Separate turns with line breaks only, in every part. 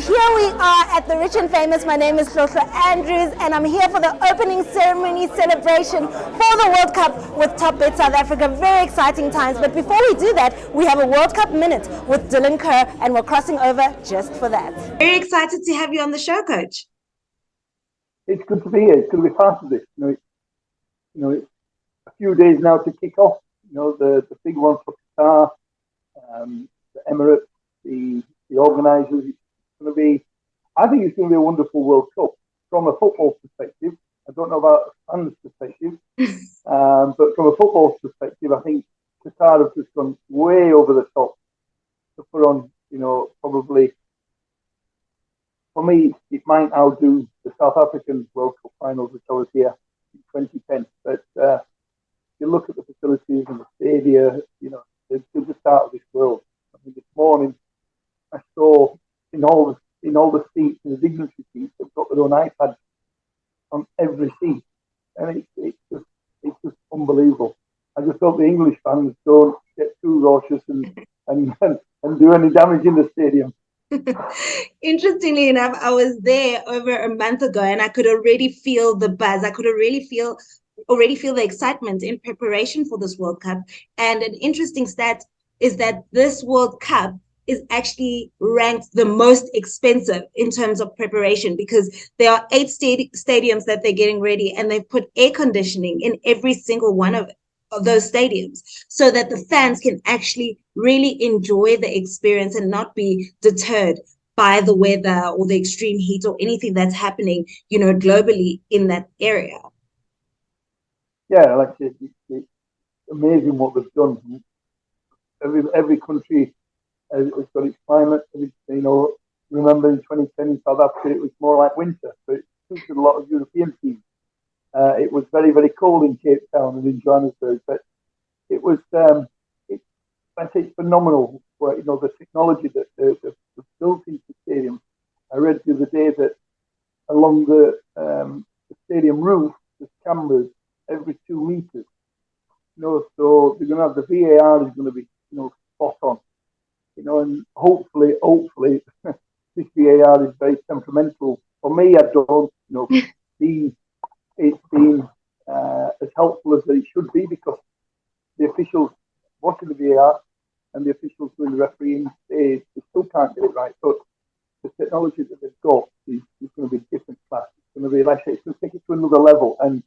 Here we are at the Rich and Famous. My name is Joshua Andrews, and I'm here for the opening ceremony celebration for the World Cup with Topbet South Africa. Very exciting times. But before we do that, we have a World Cup minute with Kerr, and we're crossing over just for that. Very excited to have you on the show, Coach.
It's good to be here. It's good to be part of this. It's a few days now to kick off. The big one for Qatar, the Emirates, the organisers. I think it's going to be a wonderful World Cup from a football perspective. I don't know about a fan's perspective, but from a football perspective, I think Qatar have just gone way over the top to put on, probably, for me, it might outdo the South African World Cup finals, which I was here in 2010. But you look at the facilities and the stadia, they're just out of this world. I mean, this morning I saw in all the seats, in the dignitary seats, they've got their own iPads on every seat, and it's just unbelievable. I just hope the English fans don't get too raucous and do any damage in the stadium.
Interestingly enough, I was there over a month ago, and I could already feel the buzz. I could already feel the excitement in preparation for this World Cup. And an interesting stat is that this World Cup is actually ranked the most expensive in terms of preparation, because there are 8 stadiums that they're getting ready, and they've put air conditioning in every single one of those stadiums so that the fans can actually really enjoy the experience and not be deterred by the weather or the extreme heat or anything that's happening, globally in that area.
Yeah, like I said, it's amazing what they've done. Every country has got its climate. Remember in 2010 in South Africa, it was more like winter, so it suited a lot of European teams. It was very, very cold in Cape Town and in Johannesburg, but it was it's phenomenal. The technology that they've built into the stadium. I read the other day that along the stadium roof, there's cameras every 2 meters. So they're going to have the VAR is going to be spot on. And hopefully, this VAR is very temperamental. For me, I don't, see it being as helpful as it should be, because the officials watching the VAR and the officials doing the refereeing, they still can't get it right. But the technology that they've got is going to be a different class. It's going to be, like I say, it's going to take it to another level. And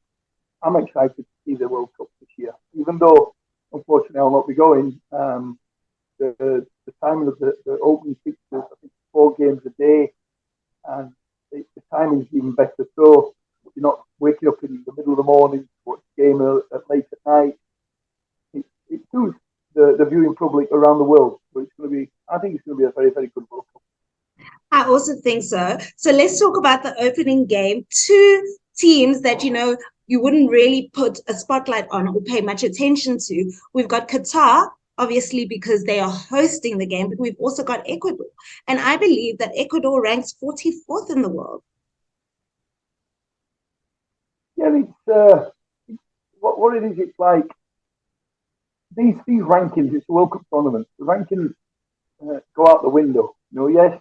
I'm excited to see the World Cup this year, even though, unfortunately, I'll not be going. The timing of the opening fixtures, I think 4 games a day, and the timing is even better. So you're not waking up in the middle of the morning to watch the game late at night. It suits the viewing public around the world. So I think it's going to be a very, very good World Cup.
I also think so. So let's talk about the opening game. 2 teams that, you wouldn't really put a spotlight on or pay much attention to. We've got Qatar, obviously, because they are hosting the game, but we've also got Ecuador. And I believe that Ecuador ranks 44th in the world.
Yeah, it's what it is. It's like these rankings. It's a World Cup tournament. The rankings go out the window. Yes,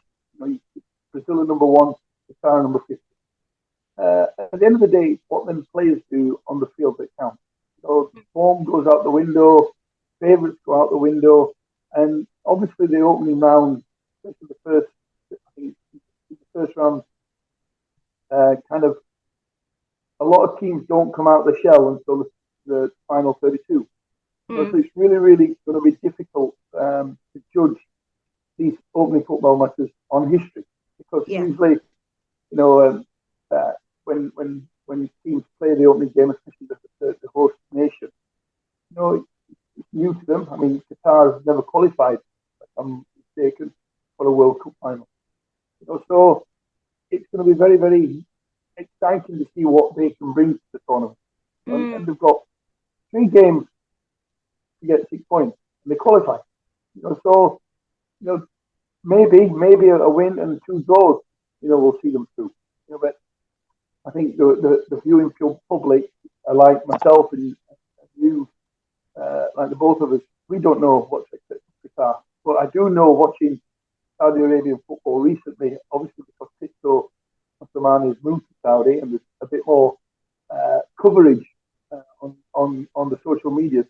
Brazil are number 1, Qatar are number 50. At the end of the day, it's what them players do on the field that counts. So form goes out the window, favourites go out the window, and obviously the opening round, especially the first round, kind of a lot of teams don't come out of the shell until the final 32. So it's really, really going to be difficult to judge these opening football matches on history, because usually, when teams play the opening game, especially the host nation, it's new to them. I mean, Qatar has never qualified, if I'm mistaken, for a World Cup final. So it's going to be very, very exciting to see what they can bring to the tournament. And they've got 3 games to get 6 points, and they qualify. So maybe a win and 2 draws, we'll see them through. But I think the viewing public, like myself and you, like the both of us, we don't know what to expect from Qatar. But I do know, watching Saudi Arabian football recently, obviously because Tito Osmani has moved to Saudi and there's a bit more coverage on the social medias.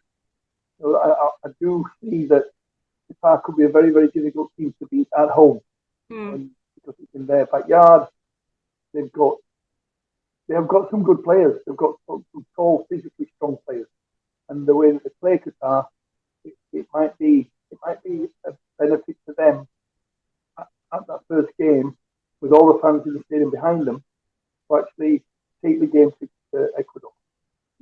So I do see that Qatar could be a very, very difficult team to beat at home. Because it's in their backyard. They have got some good players. They've got some tall, physically strong players. And the way that they play Qatar, it might be a benefit to them at that first game, with all the fans in the stadium behind them, to actually take the game to Ecuador.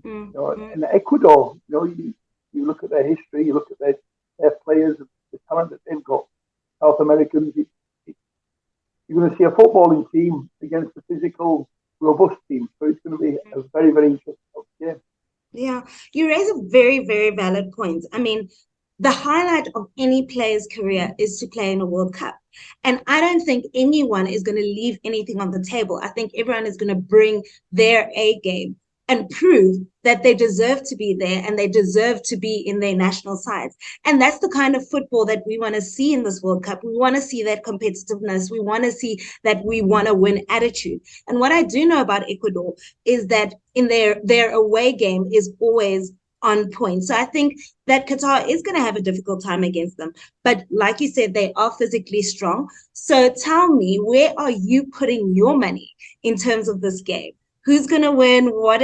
And Ecuador, you look at their history, you look at their players, the talent that they've got. South Americans, you're going to see a footballing team against a physical, robust team. So it's going to be a very, very interesting game.
Yeah, you raise a very, very valid point. I mean, the highlight of any player's career is to play in a World Cup. And I don't think anyone is going to leave anything on the table. I think everyone is going to bring their A game and prove that they deserve to be there and they deserve to be in their national sides. And that's the kind of football that we want to see in this World Cup. We want to see that competitiveness. We want to see that we want to win attitude. And what I do know about Ecuador is that in their away game is always on point. So I think that Qatar is going to have a difficult time against them. But like you said, they are physically strong. So tell me, where are you putting your money in terms of this game? Who's going to win? What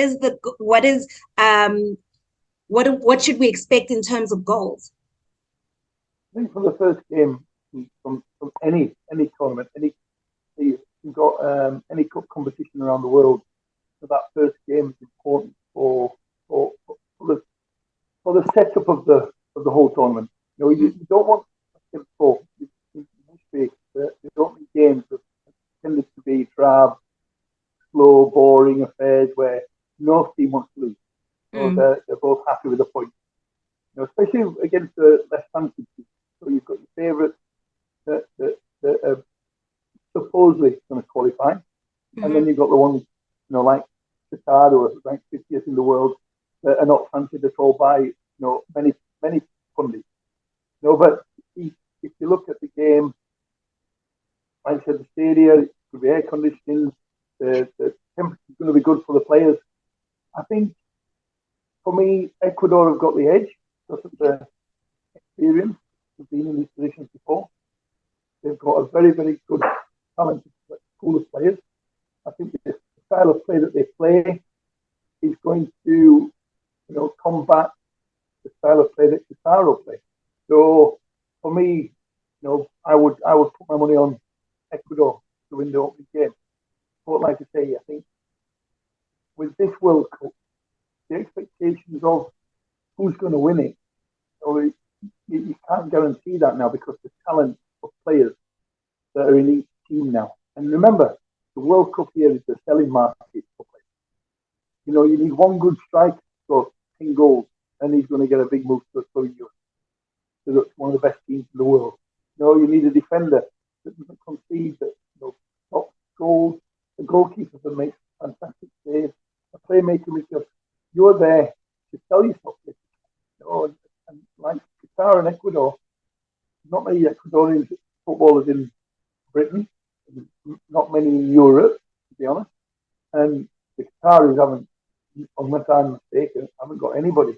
should we expect in terms of goals?
I think for the first game from any tournament, you've got any cup competition around the world, so that first game is important for the setup of the whole tournament. You don't want history. You don't need games that tended to be drab, slow, boring affairs where no team wants to lose. They're both happy with the point. Especially against the less fancied teams. So you've got your favourites that are supposedly going to qualify, and then you've got the ones like Qatar, who are ranked 50th in the world, that are not fancied at all by many pundits. But if you look at the game, like I said, the stadium, it could be air conditioning. The temperature is going to be good for the players. I think, for me, Ecuador have got the edge because of their experience. They've been in these positions before. They've got a very, very good, talented pool of players. I think the style of play that they play is going to, combat the style of play that Qatar will play. So, for me, I would put my money on Ecuador to win the opening game. But like I say, I think with this World Cup, the expectations of who's going to win it, you can't guarantee that now because the talent of players that are in each team now. And remember, the World Cup here is the selling market for players. You need one good striker for 10 goals, and he's going to get a big move to Europe. So that's one of the best teams in the world. You need a defender that doesn't concede, that top goals. The goalkeeper that makes fantastic saves. A playmaker because you're there to sell yourself. And like Qatar and Ecuador, not many Ecuadorian footballers in Britain, not many in Europe, to be honest. And the Qataris haven't, unless I'm mistaken, haven't got anybody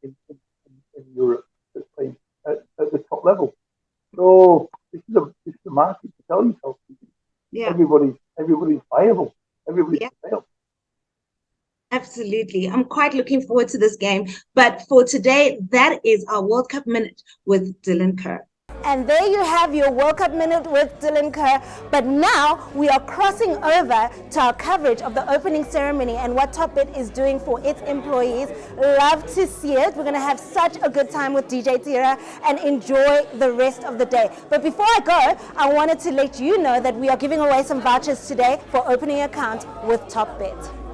in Europe that's playing at the top level. So this is a market to sell yourself. Yeah. Everybody's viable. Everybody's available.
Absolutely. I'm quite looking forward to this game. But for today, that is our World Cup Minute with Dylan Kerr. And there you have your World Cup Minute with Dylan Kerr. But now we are crossing over to our coverage of the opening ceremony and what Topbet is doing for its employees. Love to see it. We're going to have such a good time with DJ Tira and enjoy the rest of the day. But before I go, I wanted to let you know that we are giving away some vouchers today for opening an account with Topbet.